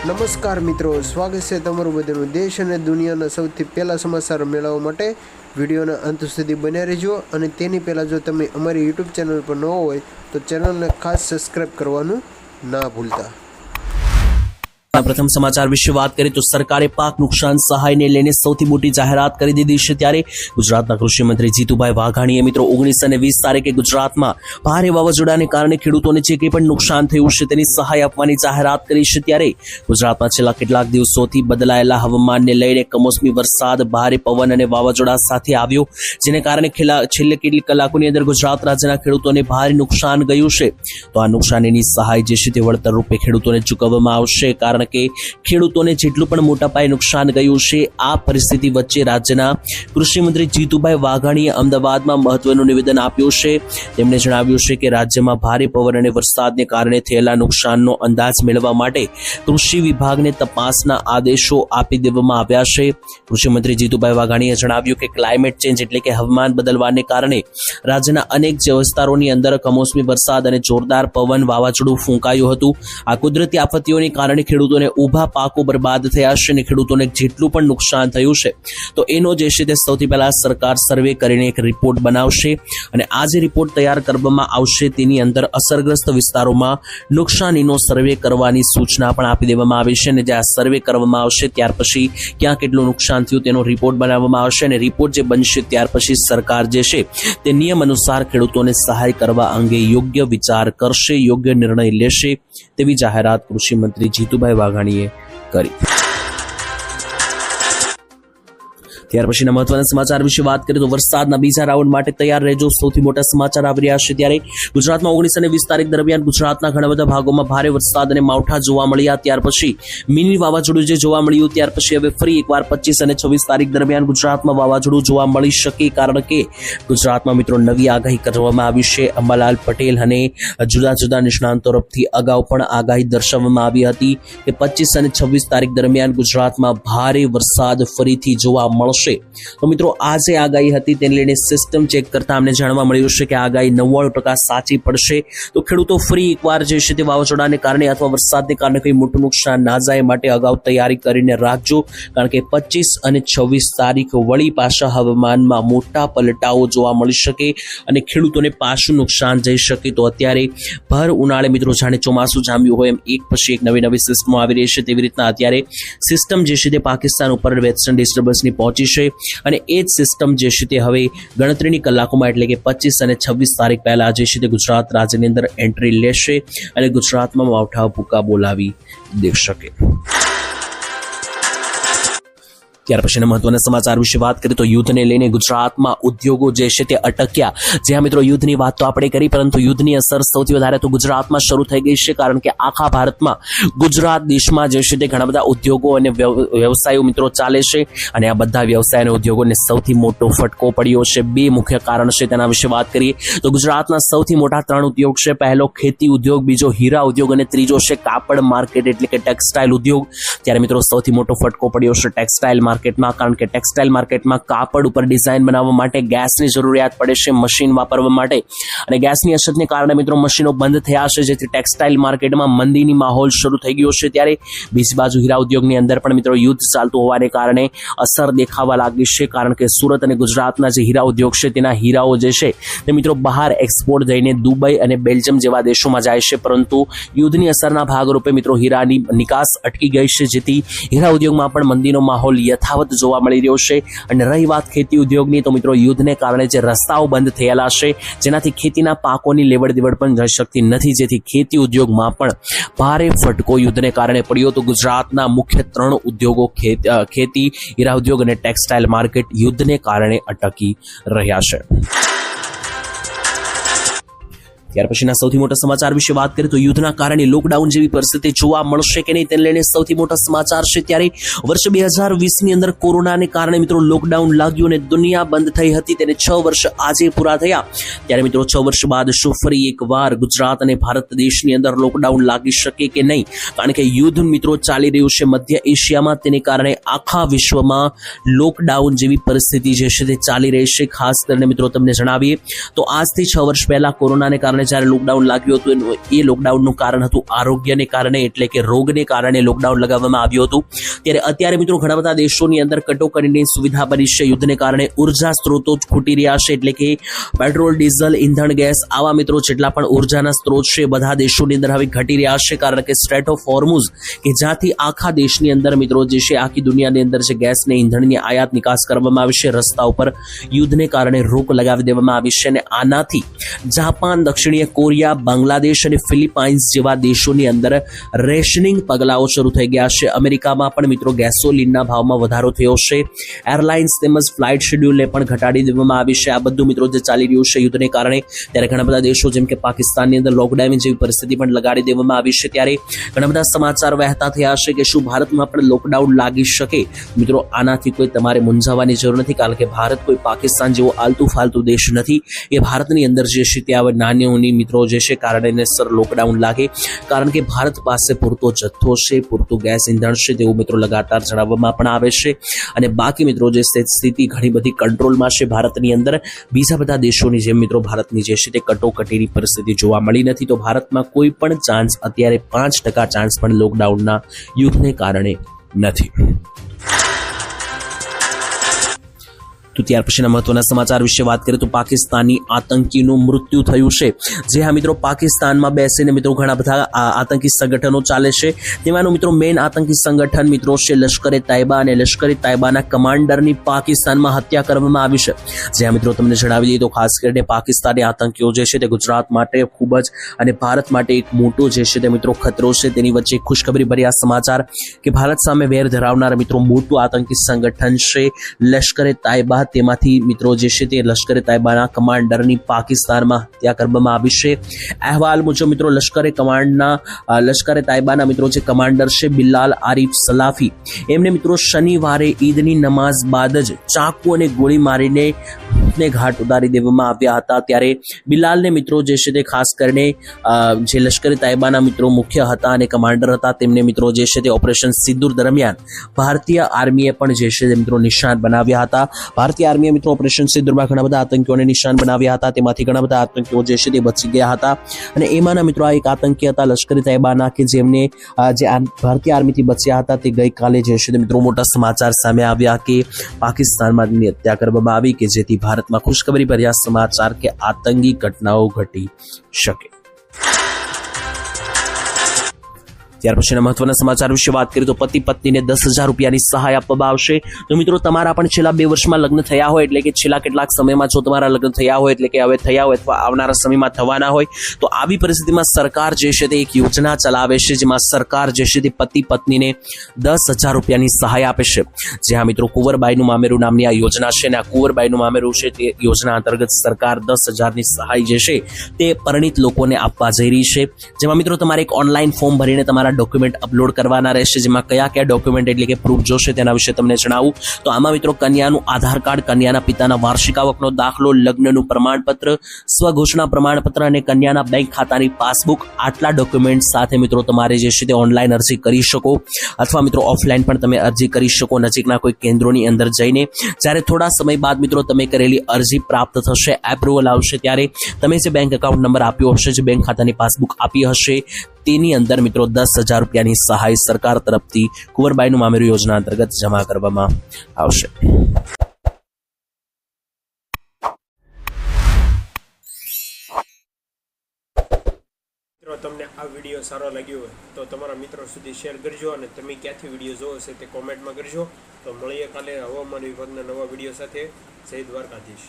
નમસ્કાર મિત્રો, સ્વાગત છે તમારું બધાનું દેશ અને દુનિયાના સૌથી પહેલા સમાચાર મેળવવા માટે વિડીયોના અંત સુધી બન્યા રહેજો। અને તેની પહેલાં જો તમે અમારી યુટ્યુબ ચેનલ પર ન હોય તો ચેનલને ખાસ સબસ્ક્રાઈબ કરવાનું ના ભૂલતા। પ્રથમ સમાચાર વિશે વાત કરીએ તો સરકારે પાક નુકસાન સહાયને લઈને સૌથી મોટી જાહેરાત કરી દીધી છે। ત્યારે ગુજરાતના કૃષિ મંત્રી જીતુભાઈ વાઘાણીએ મિત્રો 19 અને 20 તારીખે ગુજરાતમાં ભારે વાવાઝોડાને કારણે ખેડૂતોને જે કંઈ પણ નુકસાન થયું છે તેની સહાય આપવાની જાહેરાત કરી છે। ત્યારે ગુજરાતમાં છેલ્લા કેટલાક દિવસોથી બદલાયેલા હવામાનને લઈને કમોસમી વરસાદ, ભારે પવન અને વાવાઝોડા સાથે આવ્યો, જેને કારણે છેલ્લે કેટલીક કલાકોની અંદર ગુજરાત રાજ્યના ખેડૂતોને ભારે નુકસાન ગયું છે। તો આ નુકસાનીની સહાય જે છે તે વળતર રૂપે ખેડૂતોને ચૂકવવામાં આવશે, કારણ કે ખેડૂતોને જેટલું પણ મોટા પાયે નુકસાન ગયું છે। આ પરિસ્થિતિ વચ્ચે રાજ્યના કૃષિ મંત્રી જીતુભાઈ વાઘાણીએ અમદાવાદમાં મહત્વનું નિવેદન આપ્યું છે। તેમણે જણાવ્યું છે કે રાજ્યમાં ભારે પવન અને વરસાદને કારણે થયેલા નુકસાનનો અંદાજ મેળવવા માટે કૃષિ વિભાગને તપાસના આદેશો આપી દેવામાં આવ્યા છે। કૃષિ મંત્રી જીતુભાઈ વાઘાણીએ જણાવ્યું કે ક્લાઇમેટ ચેન્જ એટલે કે હવામાન બદલવાને કારણે રાજ્યના અનેક વિસ્તારોની અંદર કમોસમી વરસાદ અને જોરદાર પવન, વાવાઝોડું ફૂંકાયું હતું। આ કુદરતી આફતોને કારણે ખેડૂતોને ઊભા પાકો બરબાદ થયા છે અને ખેડૂતોને જેટલું પણ નુકસાન થયું છે તો એનો જે છે તે સૌથી પહેલા સરકાર સર્વે કરીને એક રિપોર્ટ બનાવશે અને આ જે રિપોર્ટ તૈયાર કરવામાં આવશે તેની અંદર અસરગ્રસ્ત વિસ્તારોમાં નુકસાનીનો સર્વે કરવાની સૂચના પણ આપી દેવામાં આવી છે। અને જ્યાં સર્વે કરવામાં આવશે ત્યાર પછી ક્યાં કેટલું નુકસાન થયું તેનો રિપોર્ટ બનાવવામાં આવશે અને રિપોર્ટ જે બનશે ત્યાર પછી સરકાર જે છે તે નિયમ અનુસાર ખેડૂતોને સહાય કરવા અંગે યોગ્ય વિચાર કરશે, યોગ્ય નિર્ણય લેશે તેવી જાહેરાત કૃષિ મંત્રી જીતુભાઈ વાઘાણીએ કરી। ત્યાર પછીના મહત્વના સમાચાર વિશે વાત કરીએ તો વરસાદના બીજા રાઉન્ડ માટે તૈયાર રહેજો, સૌથી મોટા સમાચાર આવી રહ્યા છે। ત્યારે ગુજરાતમાં 19 અને 20 તારીખ દરમિયાન ગુજરાતના ઘણા બધા ભાગોમાં ભારે વરસાદ અને માવઠા જોવા મળ્યા। ત્યાર પછી મિની વાવાઝોડું જે જોવા મળ્યું, ત્યાર પછી હવે ફરી એકવાર 25 અને 26 તારીખ દરમિયાન ગુજરાતમાં વાવાઝોડું જોવા મળી શકે, કારણ કે ગુજરાતમાં મિત્રો નવી આગાહી કરવામાં આવી છે। અંબાલાલ પટેલ અને જુદા જુદા નિષ્ણાંતો તરફથી અગાઉ પણ આગાહી દર્શાવવામાં આવી હતી કે 25 અને 26 તારીખ દરમિયાન ગુજરાતમાં ભારે વરસાદ ફરીથી જોવા મળશે। તો મિત્રો આ જે આગાહી હતી તેને લઈને સિસ્ટમ ચેક કરતા અમને જાણવા મળ્યું છે કે આગાહી 99% સાચી પડશે। તો ખેડૂતો ફરી એકવાર જે છે તે વાવાઝોડાને કારણે અથવા વરસાદને કારણે કોઈ મોટું નુકસાન ના જાય માટે અગાઉ તૈયારી કરીને રાખજો, કારણ કે 25 અને 26 તારીખ વળી પાછા હવામાનમાં મોટા પલટાઓ જોવા મળી શકે અને ખેડૂતોને પાછું નુકસાન જઈ શકે। તો અત્યારે ભર ઉનાળે મિત્રો જાણે ચોમાસું જામ્યું હોય એમ એક પછી એક નવી નવી સિસ્ટમો આવી રહી છે, તેવી રીતના અત્યારે સિસ્ટમ જે છે તે પાકિસ્તાન ઉપર વેસ્ટર્ન ડિસ્ટર્બન્સની પહોંચી છે અને એ જ સિસ્ટમ જે છે તે હવે ગણતરીની કલાકોમાં એટલે કે 25 અને 26 તારીખ પહેલા જે છે તે ગુજરાત રાજ્યની અંદર એન્ટ્રી લેશે અને ગુજરાતમાં માવઠા ભૂકા બોલાવી દેશે। ત્યાર પછીના મહત્વના સમાચાર વિશે વાત કરીએ તો યુદ્ધને લઈને ગુજરાતમાં ઉદ્યોગો જે છે તે અટક્યા। જ્યાં મિત્રો યુદ્ધની વાત તો આપણે કરી, પરંતુ યુદ્ધની અસર સૌથી વધારે તો ગુજરાતમાં શરૂ થઈ ગઈ છે, કારણ કે આખા ભારતમાં ગુજરાત દેશમાં જે છે તે ઘણા બધા ઉદ્યોગો અને વ્યવસાયો મિત્રો ચાલે છે અને આ બધા વ્યવસાય અને ઉદ્યોગોને સૌથી મોટો ફટકો પડ્યો છે। બે મુખ્ય કારણ છે તેના વિશે વાત કરીએ તો ગુજરાતના સૌથી મોટા 3 ઉદ્યોગ છે। પહેલો ખેતી ઉદ્યોગ, બીજો હીરા ઉદ્યોગ અને ત્રીજો છે કાપડ માર્કેટ એટલે કે ટેક્સટાઇલ ઉદ્યોગ। ત્યારે મિત્રો સૌથી મોટો ફટકો પડ્યો છે ટેક્સટાઇલ માર્કેટમાં, કારણ કે ટેક્સટાઇલ માર્કેટમાં કાપડ ઉપર ડિઝાઇન બનાવવા માટે ગેસની જરૂરિયાત પડે છે, મશીન વાપરવા માટે, અને ગેસની અછતને કારણે મિત્રો મશીનો બંધ થયા છે, જેથી ટેક્સટાઇલ માર્કેટમાં મંદીની માહોલ શરૂ થઈ ગયો છે। ત્યારે બીજી બાજુ હીરા ઉદ્યોગની અંદર પણ મિત્રો યુદ્ધ ચાલતું હોવાને કારણે અસર દેખાવા લાગી છે, કારણ કે સુરત અને ગુજરાતના જે હીરા ઉદ્યોગ છે તેના હીરાઓ જે છે તે મિત્રો બહાર એક્સપોર્ટ થઈને દુબઈ અને બેલ્જિયમ જેવા દેશોમાં જાય છે, પરંતુ યુદ્ધની અસરના ભાગરૂપે મિત્રો હીરાની નિકાસ અટકી ગઈ છે, જેથી હીરા ઉદ્યોગમાં પણ મંદીનો માહોલ યથાવત જોવા મળી રહ્યો છે। અને રહી વાત ખેતી ઉદ્યોગની, તો મિત્રો યુદ્ધને કારણે જે રસ્તાઓ બંધ થયેલા છે જેનાથી ખેતીના પાકોની લેવડ દેવડ પણ જઈ શકતી નથી, જેથી ખેતી ઉદ્યોગમાં પણ ભારે ફટકો યુદ્ધને કારણે પડ્યો। તો ગુજરાતના મુખ્ય 3 ઉદ્યોગો ખેતી, હીરા ઉદ્યોગ અને ટેક્સટાઇલ માર્કેટ યુદ્ધને કારણે અટકી રહ્યા છે। ત્યાર પછીના સૌથી મોટા સમાચાર વિશે વાત કરીએ તો યુદ્ધના કારણે લોકડાઉન જેવી પરિસ્થિતિ જોવા મળશે કે નહીં તેને લઈને સૌથી મોટા સમાચાર છે। ત્યારે વર્ષ 2020ની અંદર કોરોનાને કારણે મિત્રો લોકડાઉન લાગ્યું અને દુનિયા બંધ થઈ હતી, તેને 6 વર્ષ આજે પૂરા થયા। ત્યારે મિત્રો 6 વર્ષ બાદ શું ફરી એકવાર ગુજરાત અને ભારત દેશની અંદર લોકડાઉન લાગી શકે કે નહીં, કારણ કે યુદ્ધ મિત્રો ચાલી રહ્યું છે મધ્ય એશિયામાં, તેને કારણે આખા વિશ્વમાં લોકડાઉન જેવી પરિસ્થિતિ જે છે તે ચાલી રહી છે। ખાસ કરીને મિત્રો તમને જણાવીએ તો આજથી 6 વર્ષ પહેલા કોરોનાને કારણે પ્રમાણે જ્યારે લોકડાઉન લાગ્યું હતું એ લોકડાઉનનું કારણ હતું આરોગ્યને કારણે, એટલે કે રોગને કારણે લોકડાઉન લગાવવામાં આવ્યું હતું. ત્યારે અત્યારે મિત્રો ઘણા બધા દેશોની અંદર કટોકટીની સુવિધા બની છે. યુદ્ધને કારણે ઉર્જા સ્ત્રોતો ખૂટી રહ્યા છે, એટલે કે પેટ્રોલ, ડીઝલ, ઈંધણ, ગેસ આવા મિત્રો જેટલા પણ ઉર્જાના સ્ત્રોત છે બધા દેશોની અંદર હવે ઘટી રહ્યા છે. કારણ કે સ્ટ્રેટ ઓફ હોર્મુઝ કે જ્યાંથી આખા દેશની અંદર મિત્રો જે છે આખી દુનિયાની અંદર જે ગેસ ને ઈંધણની આયાત નિકાસ કરવામાં આવી છે, રસ્તા ઉપર યુદ્ધને કારણે રોક લગાવી દેવામાં આવી છે. અને આનાથી જાપાન, દક્ષિણીય કોરિયા, બાંગ્લાદેશ અને ફિલિપાઇન્સ જેવા દેશોની અંદર રેશનિંગ પગલાઓ શરૂ થઈ ગયા છે. અમેરિકામાં પણ મિત્રો ગેસોલિનના ભાવમાં વધારો થયો છે. એરલાઇન્સ તેમજ ફ્લાઇટ શેડ્યુલને પણ ઘટાડી દેવામાં આવી છે. આ બધું મિત્રો જે ચાલી રહ્યું છે યુદ્ધને કારણે, ત્યારે ઘણા બધા દેશો જેમ કે પાકિસ્તાનની અંદર લોકડાઉન જેવી પરિસ્થિતિ પણ લગાડી દેવામાં આવી છે. ત્યારે ઘણા બધા સમાચાર વહેતા થયા છે કે શું ભારતમાં પણ લોકડાઉન લાગી શકે? મિત્રો આનાથી કોઈ તમારે મૂંઝાવાની જરૂર નથી, કારણ કે ભારત કોઈ પાકિસ્તાન જેવો આલતુ ફાલતુ દેશ નથી. એ ભારતની અંદર જે છે ત્યાં નાની મિત્રો જે છે કારણેસર લોકડાઉન લાગે, કારણ કે ભારત પાસે પૂરતો જથ્થો છે, પૂરતું ગેસ ઈંધણ છે તેવું મિત્રો લગાતાર જણાવવામાં પણ આવે છે. અને બાકી મિત્રો જે સ્થિતિ ઘણી બધી કંટ્રોલમાં છે ભારતની અંદર. બીજા બધા દેશોની જેમ મિત્રો ભારતની જે છે તે કટોકટીની પરિસ્થિતિ જોવા મળી નથી. તો ભારતમાં કોઈ પણ ચાન્સ અત્યારે 5% ચાન્સ પણ લોકડાઉનના યુદ્ધને કારણે નથી. તો ત્યાર પછીના મહત્વના સમાચાર વિશે વાત કરીએ તો પાકિસ્તાની આતંકીનું મૃત્યુ થયું છે. જે હા મિત્રો, પાકિસ્તાનમાં બેસીને મિત્રો ઘણા બધા આતંકી સંગઠનો ચાલે છે. તેમાંનું મિત્રો મેઇન આતંકી સંગઠન મિત્રો છે લશ્કરે તૈયબા, અને લશ્કરે તૈયબાના કમાન્ડરની પાકિસ્તાનમાં હત્યા કરવામાં આવી છે. જે હા મિત્રો તમને જણાવી દઈએ તો ખાસ કરીને પાકિસ્તાની આતંકીઓ જે છે તે ગુજરાત માટે ખૂબ જ અને ભારત માટે એક મોટો જે છે તે મિત્રો ખતરો છે. તેની વચ્ચે ખુશખબરી ભર્યા સમાચાર કે ભારત સામે વેર ધરાવનાર મિત્રો મોટું આતંકી સંગઠન છે લશ્કરે તૈયબા. તેમાંથી મિત્રો જે છે તે લશ્કરે તૈયબાના કમાન્ડરની પાકિસ્તાનમાં હત્યા કરવામાં આવી છે. અહેવાલ મુજબ મિત્રો લશ્કરે તૈયબાના મિત્રો જે કમાન્ડર છે બિલાલ આરિફ સલાફી, એમને મિત્રો શનિવારે ઈદની નમાઝ બાદ જ ચાકુ અને ગોળી મારીને ઘાટ ઉતારી દેવામાં આવ્યા હતા. ત્યારે બિલાલને મિત્રો જે છે તે ખાસ કરીને જે લશ્કરે તૈયબાના મિત્રો મુખ્ય હતા અને કમાન્ડર હતા, તેમને મિત્રો જે છે તે ઓપરેશન સિંદૂર દરમિયાન ભારતીય આર્મીએ પણ જે છે તે મિત્રો નિશાન બનાવ્યા હતા. ભારતીય આર્મીએ મિત્રો ઓપરેશન સિંદૂરમાં ઘણા બધા આતંકીઓને નિશાન બનાવ્યા હતા. તેમાંથી ઘણા બધા આતંકીઓ જે છે તે બચી ગયા હતા. અને એમાંના મિત્રો આ એક આતંકી હતા લશ્કરે તૈયબાના કે જેમને જે ભારતીય આર્મીથી બચ્યા હતા. તે ગઈકાલે જે છે તે મિત્રો મોટા સમાચાર સામે આવ્યા કે પાકિસ્તાનમાં તેમની હત્યા કરવામાં આવી, કે જેથી ભારતમાં ખુશખબરી ભર્યા સમાચાર કે આતંકી ઘટનાઓ ઘટી શકે. ત્યાર પછીના મહત્વના સમાચાર વિશે વાત કરીએ તો પતિ પત્નીને 10,000 રૂપિયાની સહાય આપવામાં આવશે. તો મિત્રો તમારા પણ છેલ્લા 2 વર્ષમાં લગ્ન થયા હોય, એટલે કે છેલ્લા કેટલાક સમયમાં જો તમારા લગ્ન થયા હોય, એટલે કે હવે થયા હોય અથવા આવનારા સમયમાં થવાના હોય, તો આવી પરિસ્થિતિમાં સરકાર જે છે તે એક યોજના ચલાવે છે, જેમાં સરકાર જે છે તે પતિ પત્નીને 10,000 રૂપિયાની સહાય આપે છે. જે હા મિત્રો કુંવરબાઈનું મામેરું નામની આ યોજના છે, અને આ કુંવરબાઈનું મામેરું છે તે યોજના અંતર્ગત સરકાર 10,000ની સહાય જે છે તે પરિણીત લોકોને આપવા જઈ રહી છે. જેમાં મિત્રો તમારે એક ઓનલાઈન ફોર્મ ભરીને તમારા ડોક્યુમેન્ટ અપલોડ કરવાના રહેશે. જેમાં કયા ડોક્યુમેન્ટ એટલે કે પ્રૂફ જોશે તેના વિશે તમને જણાવું તો આમાં મિત્રો કન્યાનું આધાર કાર્ડ, કન્યાના પિતાના વાર્ષિક આવકનો દાખલો, લગ્નનું પ્રમાણપત્ર, સ્વઘોષણા પ્રમાણપત્ર અને કન્યાના બેંક ખાતાની પાસબુક, આટલા ડોક્યુમેન્ટ સાથે મિત્રો તમારે જે છે તે ઓનલાઈન અરજી કરી શકો, અથવા મિત્રો ઓફલાઈન પણ તમે અરજી કરી શકો નજીકના કોઈ કેન્દ્રોની અંદર જઈને. જ્યારે થોડા સમય બાદ મિત્રો તમે કરેલી અરજી પ્રાપ્ત થશે, એપ્રુવલ આવશે, ત્યારે તમે જે બેંક એકાઉન્ટ નંબર આપ્યો હશે, જે બેંક ખાતાની પાસબુક આપી હશે, તેની અંદર મિત્રો 10,000 રૂપિયાની સહાય સરકાર તરફથી કુંવરબાઈનું મામેરું યોજના અંતર્ગત જમા કરવામાં આવશે. તમને આ વિડીયો સારો લાગ્યો હોય તો તમારા મિત્રો સુધી શેર કરજો, અને તમે ક્યાંથી વિડીયો જોવો છે તે કોમેન્ટમાં કરજો. તો મળીએ કાલે હવામાન વિભાગના નવા વિડીયો સાથે. જય દ્વારકાધીશ.